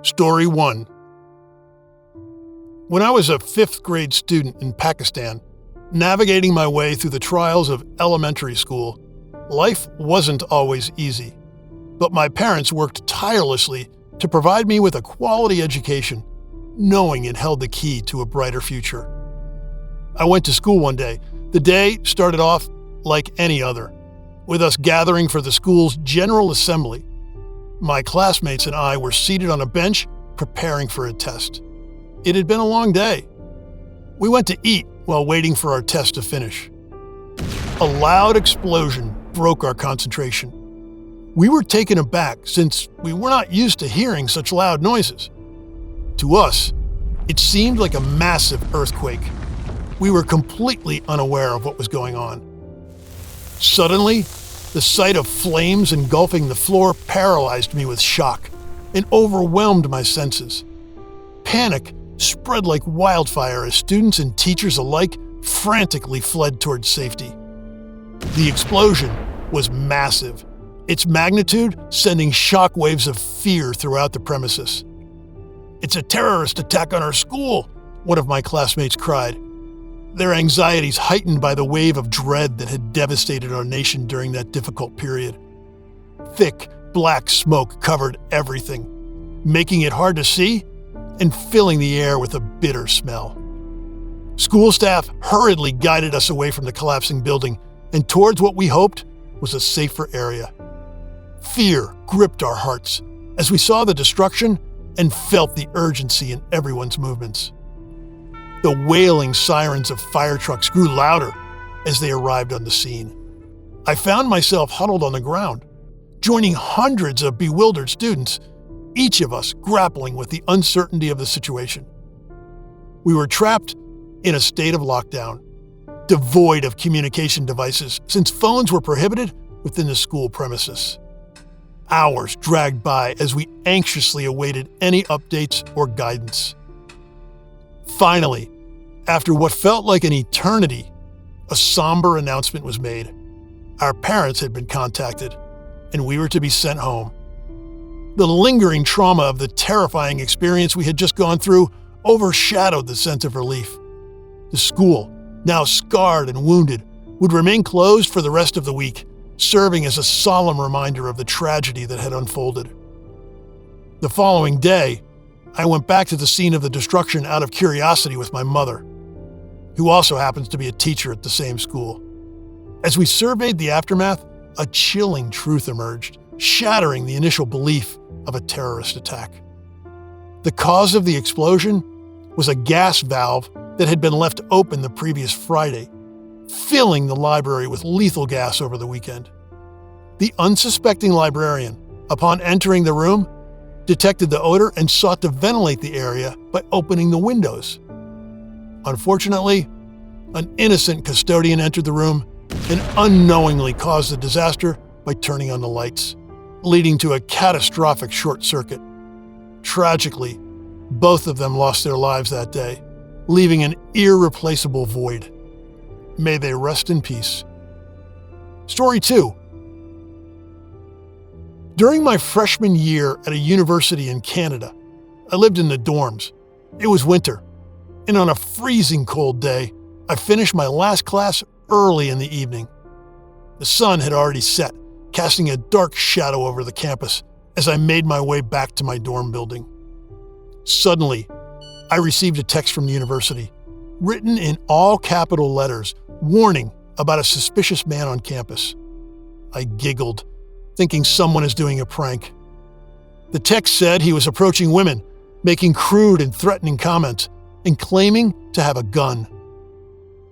Story 1. When I was a 5th grade student in Pakistan, navigating my way through the trials of elementary school, life wasn't always easy. But my parents worked tirelessly to provide me with a quality education, knowing it held the key to a brighter future. I went to school one day. The day started off like any other, with us gathering for the school's General Assembly. My classmates and I were seated on a bench preparing for a test. It had been a long day. We went to eat while waiting for our test to finish. A loud explosion broke our concentration. We were taken aback since we were not used to hearing such loud noises. To us, it seemed like a massive earthquake. We were completely unaware of what was going on. Suddenly, the sight of flames engulfing the floor paralyzed me with shock and overwhelmed my senses. Panic spread like wildfire as students and teachers alike frantically fled towards safety. The explosion was massive, its magnitude sending shockwaves of fear throughout the premises. "It's a terrorist attack on our school," one of my classmates cried, their anxieties heightened by the wave of dread that had devastated our nation during that difficult period. Thick, black smoke covered everything, making it hard to see and filling the air with a bitter smell. School staff hurriedly guided us away from the collapsing building and towards what we hoped was a safer area. Fear gripped our hearts as we saw the destruction and felt the urgency in everyone's movements. The wailing sirens of fire trucks grew louder as they arrived on the scene. I found myself huddled on the ground, joining hundreds of bewildered students, each of us grappling with the uncertainty of the situation. We were trapped in a state of lockdown, devoid of communication devices since phones were prohibited within the school premises. Hours dragged by as we anxiously awaited any updates or guidance. Finally, after what felt like an eternity, a somber announcement was made. Our parents had been contacted, and we were to be sent home. The lingering trauma of the terrifying experience we had just gone through overshadowed the sense of relief. The school, now scarred and wounded, would remain closed for the rest of the week, serving as a solemn reminder of the tragedy that had unfolded. The following day, I went back to the scene of the destruction out of curiosity with my mother, who also happens to be a teacher at the same school. As we surveyed the aftermath, a chilling truth emerged, shattering the initial belief of a terrorist attack. The cause of the explosion was a gas valve that had been left open the previous Friday, filling the library with lethal gas over the weekend. The unsuspecting librarian, upon entering the room, detected the odor and sought to ventilate the area by opening the windows. Unfortunately, an innocent custodian entered the room and unknowingly caused the disaster by turning on the lights, leading to a catastrophic short circuit. Tragically, both of them lost their lives that day, leaving an irreplaceable void. May they rest in peace. Story 2. During my freshman year at a university in Canada, I lived in the dorms. It was winter, and on a freezing cold day, I finished my last class early in the evening. The sun had already set, casting a dark shadow over the campus as I made my way back to my dorm building. Suddenly, I received a text from the university, written in all capital letters, warning about a suspicious man on campus. I giggled, thinking someone is doing a prank. The text said he was approaching women, making crude and threatening comments, and claiming to have a gun.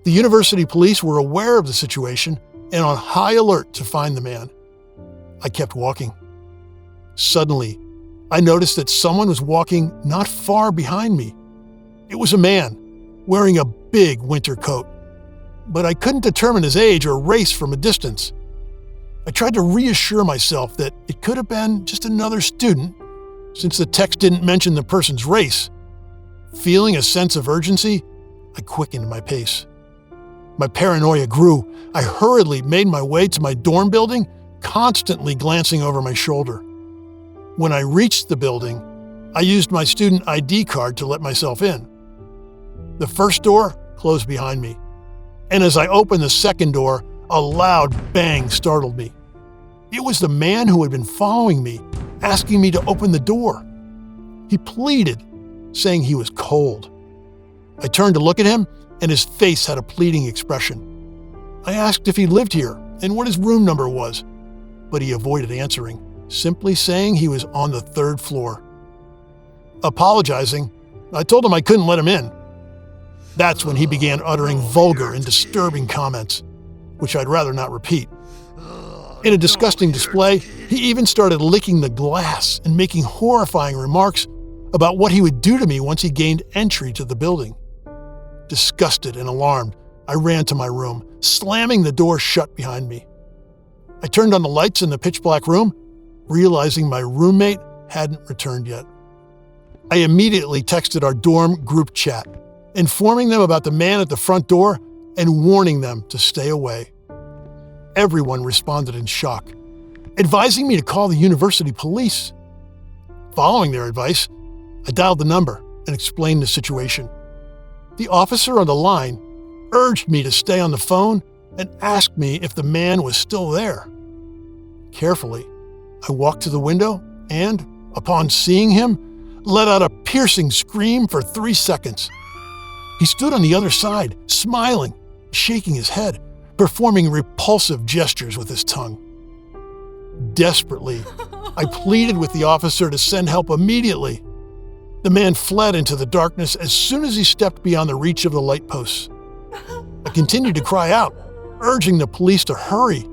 The university police were aware of the situation and on high alert to find the man. I kept walking. Suddenly, I noticed that someone was walking not far behind me. It was a man, wearing a big winter coat, but I couldn't determine his age or race from a distance. I tried to reassure myself that it could have been just another student, since the text didn't mention the person's race. Feeling a sense of urgency, I quickened my pace. My paranoia grew. I hurriedly made my way to my dorm building, constantly glancing over my shoulder. When I reached the building, I used my student ID card to let myself in. The first door closed behind me, and as I opened the second door, a loud bang startled me. It was the man who had been following me, asking me to open the door. He pleaded, saying he was cold. I turned to look at him, and his face had a pleading expression. I asked if he lived here and what his room number was, but he avoided answering, simply saying he was on the 3rd floor. Apologizing, I told him I couldn't let him in. That's when he began uttering vulgar and disturbing comments, which I'd rather not repeat. In a disgusting display, he even started licking the glass and making horrifying remarks about what he would do to me once he gained entry to the building. Disgusted and alarmed, I ran to my room, slamming the door shut behind me. I turned on the lights in the pitch-black room, realizing my roommate hadn't returned yet. I immediately texted our dorm group chat, informing them about the man at the front door and warning them to stay away. Everyone responded in shock, advising me to call the university police. Following their advice, I dialed the number and explained the situation. The officer on the line urged me to stay on the phone and asked me if the man was still there. Carefully, I walked to the window and, upon seeing him, let out a piercing scream for 3 seconds. He stood on the other side, smiling, shaking his head, performing repulsive gestures with his tongue. Desperately, I pleaded with the officer to send help immediately. The man fled into the darkness as soon as he stepped beyond the reach of the light posts. I continued to cry out, urging the police to hurry.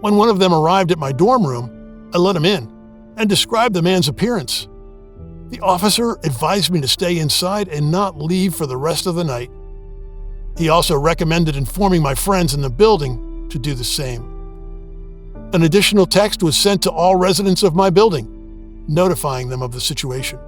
When one of them arrived at my dorm room, I let him in and described the man's appearance. The officer advised me to stay inside and not leave for the rest of the night. He also recommended informing my friends in the building to do the same. An additional text was sent to all residents of my building, notifying them of the situation.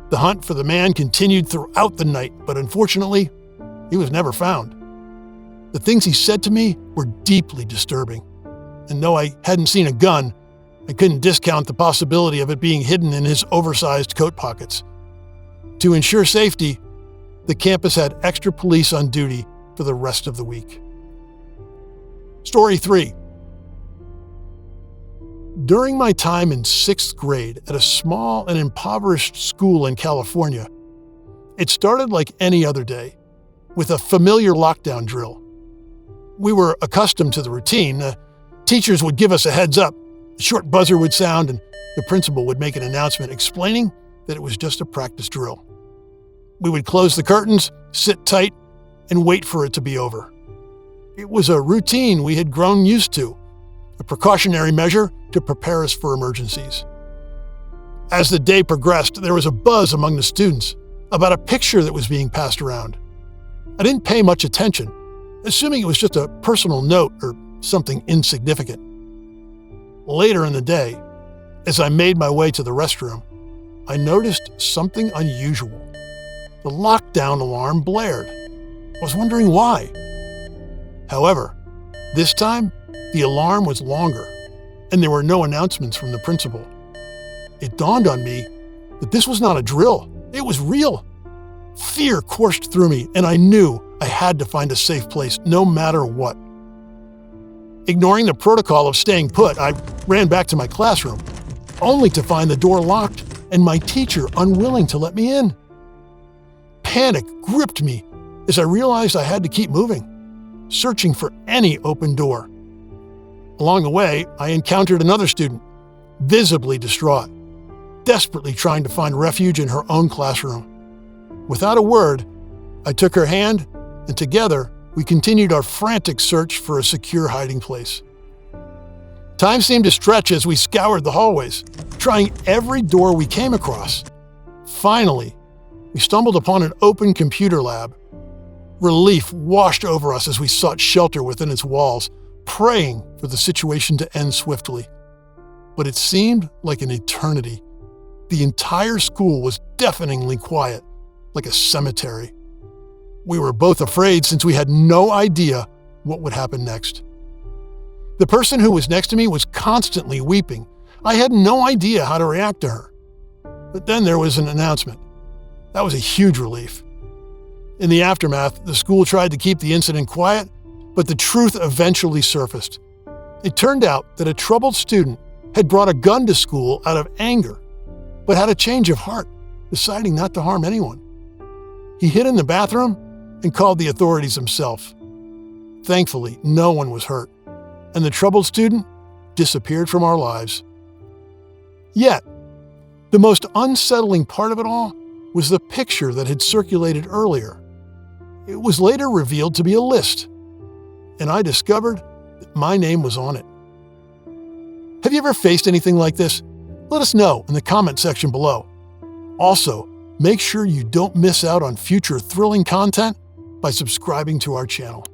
The hunt for the man continued throughout the night, but unfortunately, he was never found. The things he said to me were deeply disturbing, and though I hadn't seen a gun, I couldn't discount the possibility of it being hidden in his oversized coat pockets. To ensure safety, the campus had extra police on duty for the rest of the week. Story 3. During my time in 6th grade at a small and impoverished school in California, it started like any other day, with a familiar lockdown drill. We were accustomed to the routine. Teachers would give us a heads up, a short buzzer would sound, and the principal would make an announcement explaining that it was just a practice drill. We would close the curtains, sit tight, and wait for it to be over. It was a routine we had grown used to, a precautionary measure to prepare us for emergencies. As the day progressed, there was a buzz among the students about a picture that was being passed around. I didn't pay much attention, assuming it was just a personal note or something insignificant. Later in the day, as I made my way to the restroom, I noticed something unusual. The lockdown alarm blared. I was wondering why. However, this time, the alarm was longer, and there were no announcements from the principal. It dawned on me that this was not a drill. It was real. Fear coursed through me, and I knew I had to find a safe place no matter what. Ignoring the protocol of staying put, I ran back to my classroom, only to find the door locked and my teacher unwilling to let me in. Panic gripped me as I realized I had to keep moving, searching for any open door. Along the way, I encountered another student, visibly distraught, desperately trying to find refuge in her own classroom. Without a word, I took her hand, and together we continued our frantic search for a secure hiding place. Time seemed to stretch as we scoured the hallways, trying every door we came across. Finally, we stumbled upon an open computer lab. Relief washed over us as we sought shelter within its walls, praying for the situation to end swiftly. But it seemed like an eternity. The entire school was deafeningly quiet, like a cemetery. We were both afraid since we had no idea what would happen next. The person who was next to me was constantly weeping. I had no idea how to react to her. But then there was an announcement. That was a huge relief. In the aftermath, the school tried to keep the incident quiet, but the truth eventually surfaced. It turned out that a troubled student had brought a gun to school out of anger, but had a change of heart, deciding not to harm anyone. He hid in the bathroom and called the authorities himself. Thankfully, no one was hurt, and the troubled student disappeared from our lives. Yet, the most unsettling part of it all was the picture that had circulated earlier. It was later revealed to be a list, and I discovered that my name was on it. Have you ever faced anything like this? Let us know in the comment section below. Also, make sure you don't miss out on future thrilling content by subscribing to our channel.